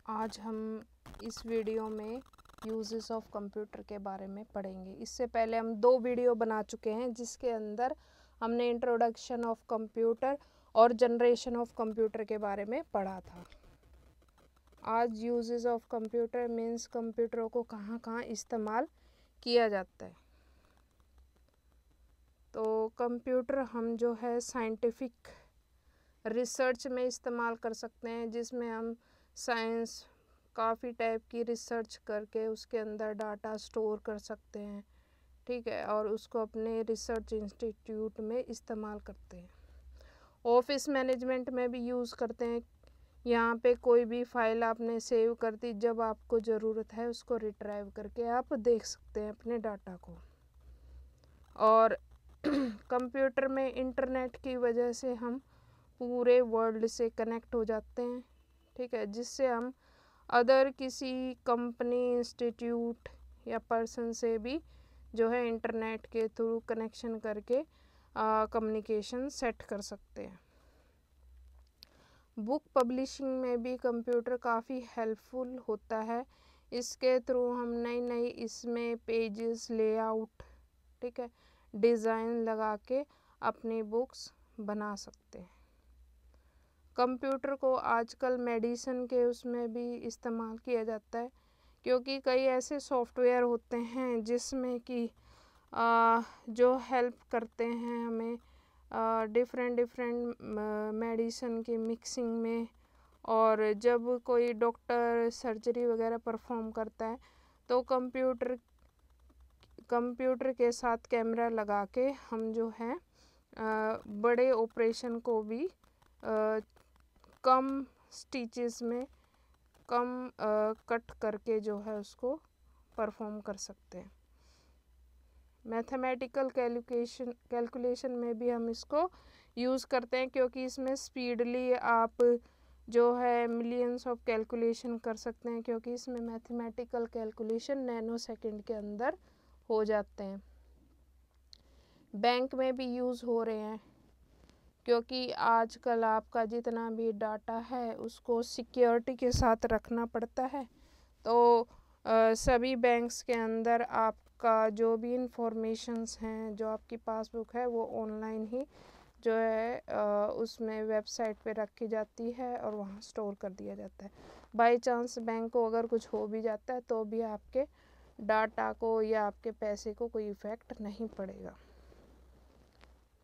आज हम इस वीडियो में यूजेस ऑफ कंप्यूटर के बारे में पढ़ेंगे। इससे पहले हम 2 वीडियो बना चुके हैं जिसके अंदर हमने इंट्रोडक्शन ऑफ कंप्यूटर और जनरेशन ऑफ कंप्यूटर के बारे में पढ़ा था। आज यूजेस ऑफ कंप्यूटर मीन्स कंप्यूटरों को कहाँ कहाँ इस्तेमाल किया जाता है। तो कंप्यूटर हम जो है साइंटिफिक रिसर्च में इस्तेमाल कर सकते हैं, जिसमें हम साइंस काफ़ी टाइप की रिसर्च करके उसके अंदर डाटा स्टोर कर सकते हैं, ठीक है, और उसको अपने रिसर्च इंस्टीट्यूट में इस्तेमाल करते हैं। ऑफिस मैनेजमेंट में भी यूज़ करते हैं। यहाँ पे कोई भी फाइल आपने सेव कर दी, जब आपको ज़रूरत है उसको रिट्राइव करके आप देख सकते हैं अपने डाटा को। और कंप्यूटर में इंटरनेट की वजह से हम पूरे वर्ल्ड से कनेक्ट हो जाते हैं, ठीक है, जिससे हम अदर किसी कंपनी, इंस्टीट्यूट या पर्सन से भी जो है इंटरनेट के थ्रू कनेक्शन करके कम्युनिकेशन सेट कर सकते हैं। बुक पब्लिशिंग में भी कंप्यूटर काफ़ी हेल्पफुल होता है। इसके थ्रू हम नई इसमें पेजेस, लेआउट, ठीक है, डिज़ाइन लगा के अपनी बुक्स बना सकते हैं। कंप्यूटर को आजकल मेडिसिन के उसमें भी इस्तेमाल किया जाता है, क्योंकि कई ऐसे सॉफ्टवेयर होते हैं जिसमें कि जो हेल्प करते हैं हमें डिफरेंट मेडिसिन की मिक्सिंग में। और जब कोई डॉक्टर सर्जरी वगैरह परफॉर्म करता है तो कंप्यूटर के साथ कैमरा लगा के हम जो है बड़े ऑपरेशन को भी कम स्टिचेस में कम कट करके जो है उसको परफॉर्म कर सकते हैं। मैथमेटिकल कैलकुलेशन में भी हम इसको यूज़ करते हैं, क्योंकि इसमें स्पीडली आप जो है मिलियंस ऑफ कैलकुलेशन कर सकते हैं, क्योंकि इसमें मैथमेटिकल कैलकुलेशन नैनो सेकंड के अंदर हो जाते हैं। बैंक में भी यूज़ हो रहे हैं, क्योंकि आजकल आपका जितना भी डाटा है उसको सिक्योरिटी के साथ रखना पड़ता है। तो सभी बैंक्स के अंदर आपका जो भी इंफॉर्मेशंस हैं, जो आपकी पासबुक है, वो ऑनलाइन ही जो है उसमें वेबसाइट पे रखी जाती है और वहाँ स्टोर कर दिया जाता है। बाय चांस बैंक को अगर कुछ हो भी जाता है तो भी आपके डाटा को या आपके पैसे को कोई इफ़ेक्ट नहीं पड़ेगा।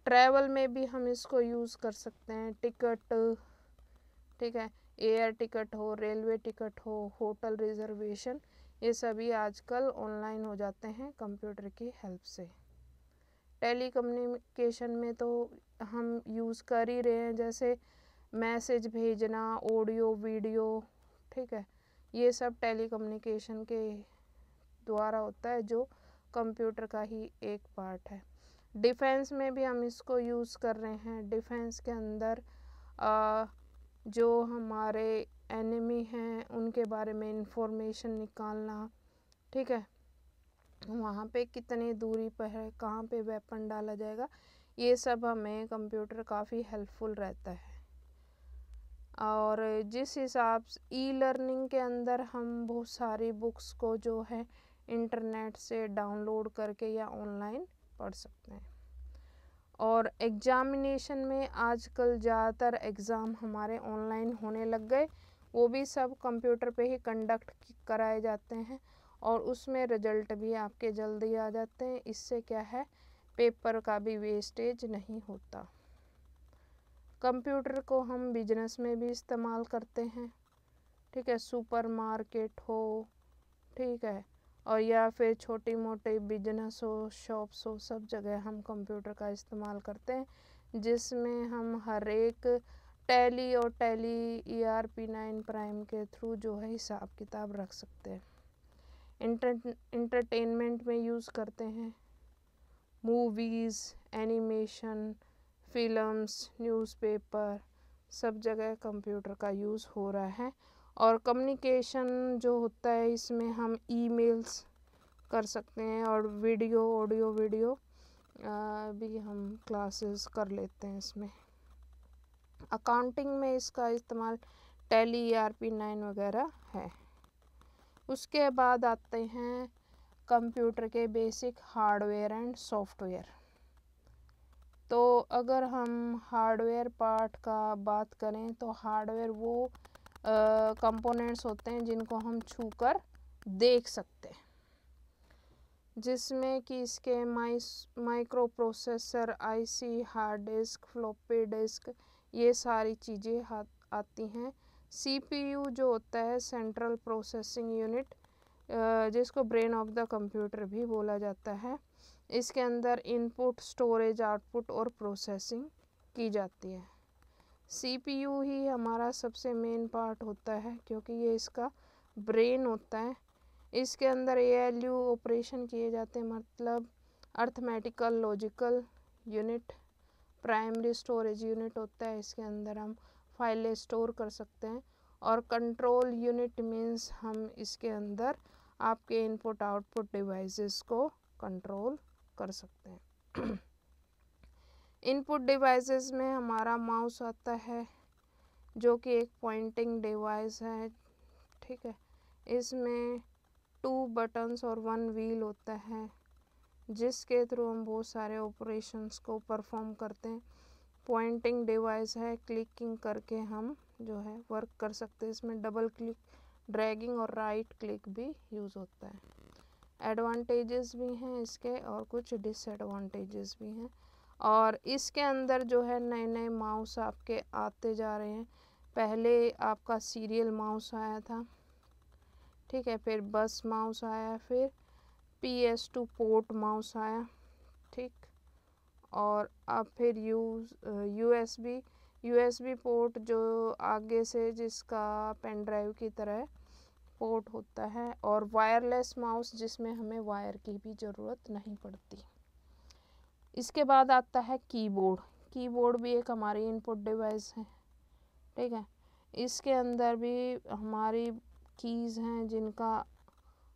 ट्रैवल में भी हम इसको यूज़ कर सकते हैं। टिकट, ठीक है, एयर टिकट हो, रेलवे टिकट हो, होटल रिजर्वेशन, ये सभी आजकल ऑनलाइन हो जाते हैं कंप्यूटर की हेल्प से। टेलीकम्युनिकेशन में तो हम यूज़ कर ही रहे हैं, जैसे मैसेज भेजना, ऑडियो, वीडियो, ठीक है, ये सब टेलीकम्युनिकेशन के द्वारा होता है, जो कंप्यूटर का ही एक पार्ट है। डिफेंस में भी हम इसको यूज़ कर रहे हैं। डिफेंस के अंदर जो हमारे एनिमी हैं उनके बारे में इंफॉर्मेशन निकालना, ठीक है, वहाँ पे कितनी दूरी पर है, कहाँ पे वेपन डाला जाएगा, ये सब हमें कंप्यूटर काफ़ी हेल्पफुल रहता है। और जिस हिसाब से ई लर्निंग के अंदर हम बहुत सारी बुक्स को जो है इंटरनेट से डाउनलोड करके या ऑनलाइन पढ़ सकते हैं। और एग्ज़ामिनेशन में आजकल ज़्यादातर एग्ज़ाम हमारे ऑनलाइन होने लग गए, वो भी सब कंप्यूटर पे ही कंडक्ट कराए जाते हैं और उसमें रिजल्ट भी आपके जल्दी आ जाते हैं। इससे क्या है, पेपर का भी वेस्टेज नहीं होता। कंप्यूटर को हम बिजनेस में भी इस्तेमाल करते हैं, ठीक है, सुपर मार्केट हो, ठीक है, और या फिर छोटी मोटी बिजनेस हो, शॉप्स हो, सब जगह हम कंप्यूटर का इस्तेमाल करते हैं, जिसमें हम हर एक टैली और टैली ERP 9 प्राइम के थ्रू जो है हिसाब किताब रख सकते हैं। इंटरटेनमेंट में यूज़ करते हैं। मूवीज़, एनिमेशन, फिल्म्स, न्यूज़पेपर, सब जगह कंप्यूटर का यूज़ हो रहा है। और कम्युनिकेशन जो होता है, इसमें हम ईमेल्स कर सकते हैं और वीडियो, ऑडियो वीडियो भी हम क्लासेस कर लेते हैं इसमें। अकाउंटिंग में इसका इस्तेमाल टैली ERP9 वगैरह है। उसके बाद आते हैं कंप्यूटर के बेसिक हार्डवेयर एंड सॉफ्टवेयर। तो अगर हम हार्डवेयर पार्ट का बात करें तो हार्डवेयर वो कंपोनेंट्स होते हैं जिनको हम छूकर देख सकते हैं, जिसमें कि इसके micro processor, IC, hard disk, floppy disk, ये सारी चीज़ें आती हैं। CPU जो होता है सेंट्रल प्रोसेसिंग यूनिट, जिसको ब्रेन ऑफ द कंप्यूटर भी बोला जाता है, इसके अंदर इनपुट, स्टोरेज, आउटपुट और प्रोसेसिंग की जाती है। CPU ही हमारा सबसे मेन पार्ट होता है क्योंकि ये इसका ब्रेन होता है। इसके अंदर ALU ऑपरेशन किए जाते हैं, मतलब arithmetical logical unit. Primary storage unit होता है, इसके अंदर हम फाइलें स्टोर कर सकते हैं। और कंट्रोल यूनिट मीन्स हम इसके अंदर आपके इनपुट आउटपुट डिवाइसेस को कंट्रोल कर सकते हैं। इनपुट डिवाइसेस में हमारा माउस आता है जो कि एक पॉइंटिंग डिवाइस है, ठीक है। इसमें 2 बटन्स और 1 व्हील होता है जिसके थ्रू हम बहुत सारे ऑपरेशंस को परफॉर्म करते हैं। पॉइंटिंग डिवाइस है, क्लिकिंग करके हम जो है वर्क कर सकते हैं। इसमें डबल क्लिक, ड्रैगिंग और राइट क्लिक भी यूज़ होता है। एडवांटेजेस भी हैं इसके और कुछ डिसएडवांटेजेस भी हैं। और इसके अंदर जो है नए नए माउस आपके आते जा रहे हैं। पहले आपका सीरियल माउस आया था, ठीक है, फिर बस माउस आया, फिर PS2 पोर्ट माउस आया, ठीक, और अब फिर USB पोर्ट जो आगे से जिसका पेन ड्राइव की तरह पोर्ट होता है, और वायरलेस माउस जिसमें हमें वायर की भी ज़रूरत नहीं पड़ती। इसके बाद आता है कीबोर्ड। कीबोर्ड भी एक हमारी इनपुट डिवाइस है, ठीक है। इसके अंदर भी हमारी कीज़ हैं जिनका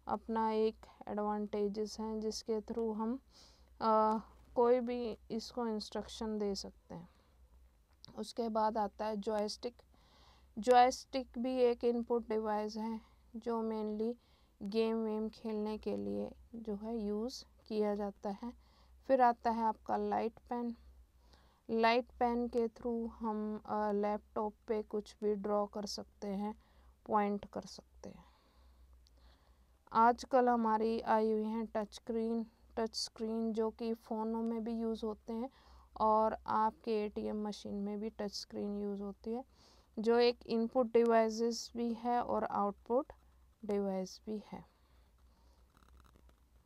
अपना एक एडवांटेजेस हैं, जिसके थ्रू हम कोई भी इसको इंस्ट्रक्शन दे सकते हैं। उसके बाद आता है जॉयस्टिक। जॉयस्टिक भी एक इनपुट डिवाइस है जो मेनली गेम वेम खेलने के लिए जो है यूज़ किया जाता है। फिर आता है आपका लाइट पेन। लाइट पेन के थ्रू हम लैपटॉप पे कुछ भी ड्रॉ कर सकते हैं, पॉइंट कर सकते हैं। आजकल हमारी आई हुई हैं टच स्क्रीन जो कि फ़ोनों में भी यूज़ होते हैं और आपके ATM मशीन में भी टच स्क्रीन यूज़ होती है, जो एक इनपुट डिवाइसेस भी है और आउटपुट डिवाइस भी है।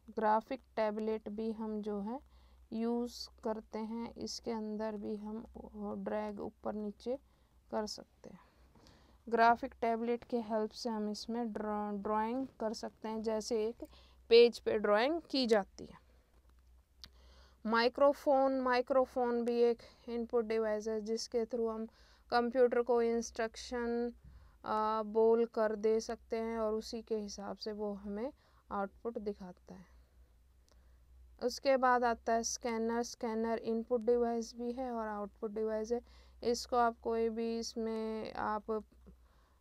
ग्राफिक टैबलेट भी हम जो है यूज़ करते हैं, इसके अंदर भी हम ड्रैग ऊपर नीचे कर सकते हैं। ग्राफिक टैबलेट के हेल्प से हम इसमें ड्राइंग कर सकते हैं, जैसे एक पेज पे ड्राइंग की जाती है। माइक्रोफोन भी एक इनपुट डिवाइस है जिसके थ्रू हम कंप्यूटर को इंस्ट्रक्शन बोल कर दे सकते हैं और उसी के हिसाब से वो हमें आउटपुट दिखाता है। उसके बाद आता है स्कैनर। स्कैनर इनपुट डिवाइस भी है और आउटपुट डिवाइस है। इसको आप कोई भी इसमें आप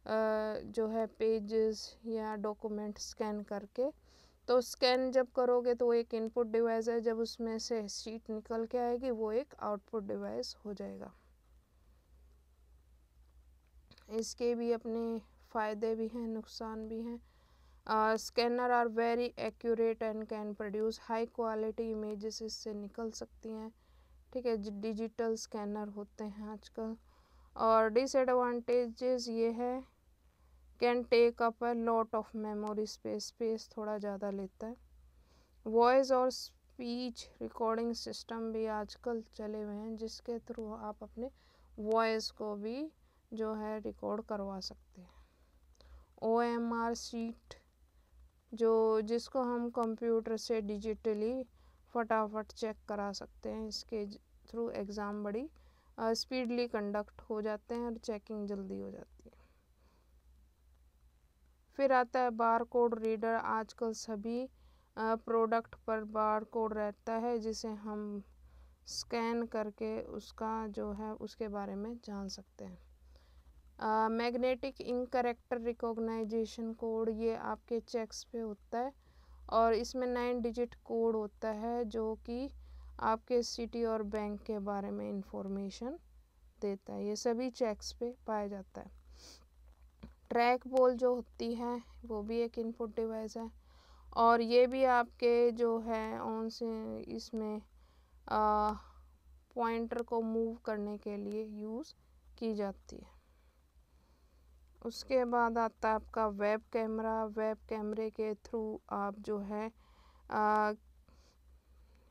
जो है पेजेस या डॉक्यूमेंट स्कैन करके, तो स्कैन जब करोगे तो एक इनपुट डिवाइस है, जब उसमें से शीट निकल के आएगी वो एक आउटपुट डिवाइस हो जाएगा। इसके भी अपने फ़ायदे भी हैं, नुकसान भी हैं। Scanner are very accurate and can produce high quality images इससे निकल सकती हैं, ठीक है। डिजिटल स्कैनर होते हैं आजकल। और डिसएडवांटेजेस ये है, can take up a lot of memory space थोड़ा ज़्यादा लेता है। वॉइस और स्पीच रिकॉर्डिंग सिस्टम भी आजकल चले हुए हैं जिसके थ्रू आप अपने वॉइस को भी जो है रिकॉर्ड करवा सकते हैं। OMR शीट जिसको हम कंप्यूटर से डिजिटली फटाफट चेक करा सकते हैं, इसके थ्रू एग्ज़ाम बड़ी स्पीडली कंडक्ट हो जाते हैं और चेकिंग जल्दी हो जाती है। फिर आता है बार कोड रीडर। आजकल सभी प्रोडक्ट पर बार कोड रहता है जिसे हम स्कैन करके उसका जो है उसके बारे में जान सकते हैं। Magnetic ink character recognition code, ये आपके चेक्स पे होता है और इसमें 9 डिजिट कोड होता है जो कि आपके सिटी और बैंक के बारे में इंफॉर्मेशन देता है। ये सभी चेक्स पे पाया जाता है। ट्रैक बॉल जो होती है वो भी एक इनपुट डिवाइस है और ये भी आपके जो है ऑन से इसमें पॉइंटर को मूव करने के लिए यूज़ की जाती है। उसके बाद आता है आपका वेब कैमरा। वेब कैमरे के थ्रू आप जो है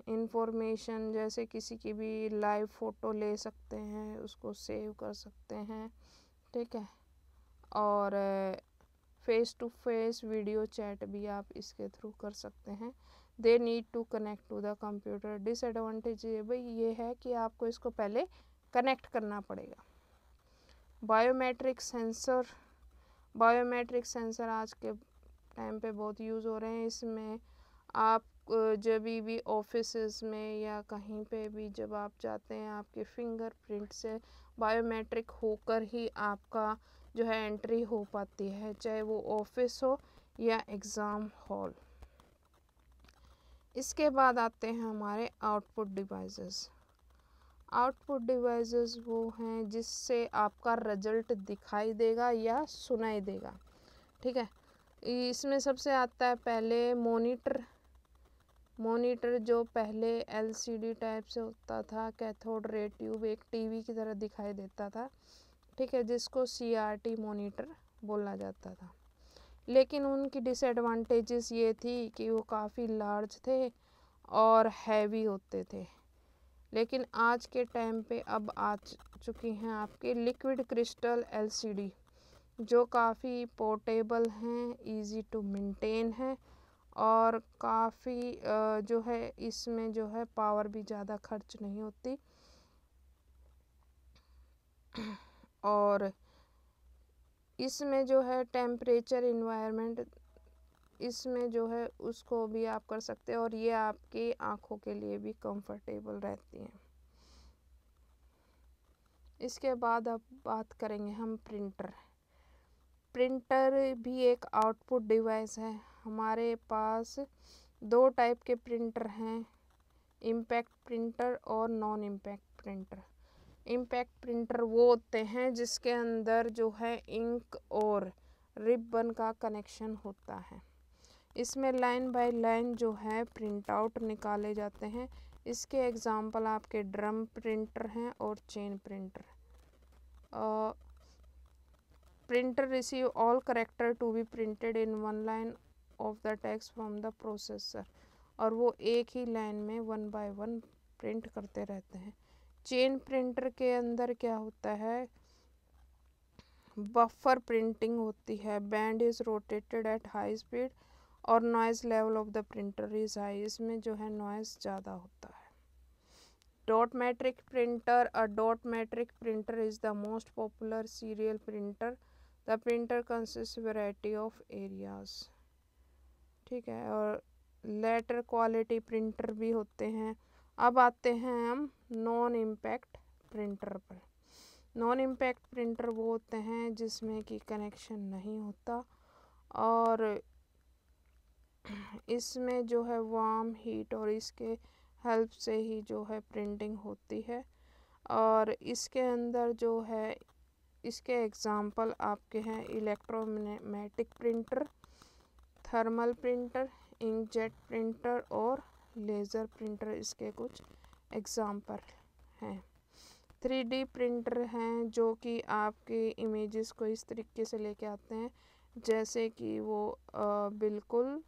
इंफॉर्मेशन जैसे किसी की भी लाइव फ़ोटो ले सकते हैं, उसको सेव कर सकते हैं, ठीक है। और face to face video chat भी आप इसके थ्रू कर सकते हैं। They need to connect to the computer. Disadvantage ये भाई ये है कि आपको इसको पहले कनेक्ट करना पड़ेगा। Biometric sensor. बायोमेट्रिक सेंसर आज के टाइम पे बहुत यूज़ हो रहे हैं। इसमें आप जब भी ऑफिस में या कहीं पे भी जब आप जाते हैं, आपके फिंगरप्रिंट से बायोमेट्रिक होकर ही आपका जो है एंट्री हो पाती है, चाहे वो ऑफिस हो या एग्ज़ाम हॉल। इसके बाद आते हैं हमारे आउटपुट डिवाइसेस। आउटपुट डिवाइसेस वो हैं जिससे आपका रिजल्ट दिखाई देगा या सुनाई देगा, ठीक है। इसमें सबसे आता है पहले मॉनिटर। मॉनिटर जो पहले एलसीडी टाइप से होता था, कैथोड रे ट्यूब, एक टीवी की तरह दिखाई देता था, ठीक है, जिसको सीआरटी मॉनिटर बोला जाता था। लेकिन उनकी डिसएडवांटेजेस ये थी कि वो काफ़ी लार्ज थे और हैवी होते थे। लेकिन आज के टाइम पे अब आ चुकी हैं आपके लिक्विड क्रिस्टल एलसीडी, जो काफ़ी पोर्टेबल हैं, इजी टू मेंटेन है और काफ़ी जो है इसमें जो है पावर भी ज़्यादा खर्च नहीं होती और इसमें जो है टेम्परेचर इन्वायरमेंट इसमें जो है उसको भी आप कर सकते हैं और ये आपकी आँखों के लिए भी कंफर्टेबल रहती हैं। इसके बाद अब बात करेंगे हम प्रिंटर। प्रिंटर भी एक आउटपुट डिवाइस है। हमारे पास 2 टाइप के प्रिंटर हैं, इम्पैक्ट प्रिंटर और non impact printer. Impact printer वो होते हैं जिसके अंदर जो है इंक और रिबन का कनेक्शन होता है। इसमें लाइन बाय लाइन जो है प्रिंट आउट निकाले जाते हैं। इसके एग्जाम्पल आपके ड्रम प्रिंटर हैं और chain printer. Printer receive all character to be printed in one line of the text from the processor, और वो एक ही लाइन में 1 बाय 1 प्रिंट करते रहते हैं। चेन प्रिंटर के अंदर क्या होता है, बफर प्रिंटिंग होती है। Band is rotated at high speed और noise level of the printer is high. इसमें जो है नॉइज़ ज़्यादा होता है। Dot matrix printer. A dot matrix printer is the most popular serial printer. The printer consist variety of areas, ठीक है। और लेटर क्वालिटी प्रिंटर भी होते हैं। अब आते हैं हम नॉन इम्पैक्ट प्रिंटर पर। नॉन इम्पैक्ट प्रिंटर वो होते हैं जिसमें कि कनेक्शन नहीं होता और इसमें जो है वार्म हीट और इसके हेल्प से ही जो है प्रिंटिंग होती है। और इसके अंदर जो है इसके एग्जाम्पल आपके हैं electromagnetic printer, thermal printer, inkjet printer और लेज़र प्रिंटर इसके कुछ एग्जाम्पल हैं। 3D प्रिंटर हैं जो कि आपके इमेजेस को इस तरीके से लेके आते हैं जैसे कि वो बिल्कुल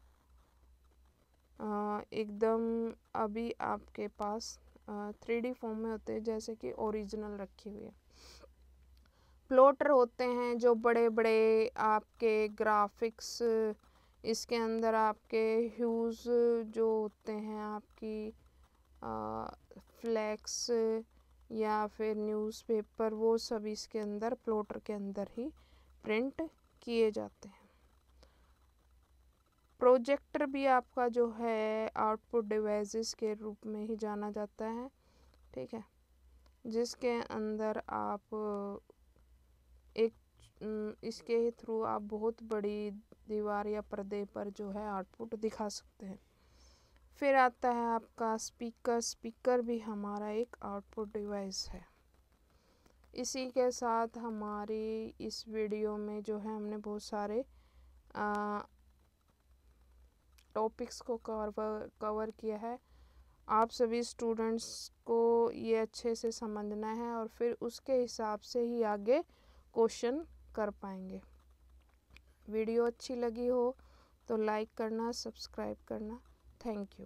एकदम अभी आपके पास 3D फॉर्म में होते हैं, जैसे कि ओरिजिनल रखी हुई है। प्लॉटर होते हैं जो बड़े बड़े आपके ग्राफिक्स, इसके अंदर आपके ह्यूज जो होते हैं आपकी फ्लैक्स या फिर न्यूज़पेपर, वो सब इसके अंदर प्लॉटर के अंदर ही प्रिंट किए जाते हैं। प्रोजेक्टर भी आपका जो है आउटपुट डिवाइसेस के रूप में ही जाना जाता है, ठीक है, जिसके अंदर आप एक इसके थ्रू आप बहुत बड़ी दीवार या पर्दे पर जो है आउटपुट दिखा सकते हैं। फिर आता है आपका स्पीकर। स्पीकर भी हमारा एक आउटपुट डिवाइस है। इसी के साथ हमारी इस वीडियो में जो है हमने बहुत सारे टॉपिक्स को कवर किया है। आप सभी स्टूडेंट्स को ये अच्छे से समझना है और फिर उसके हिसाब से ही आगे क्वेश्चन कर पाएंगे। वीडियो अच्छी लगी हो तो लाइक करना, सब्सक्राइब करना। Thank you.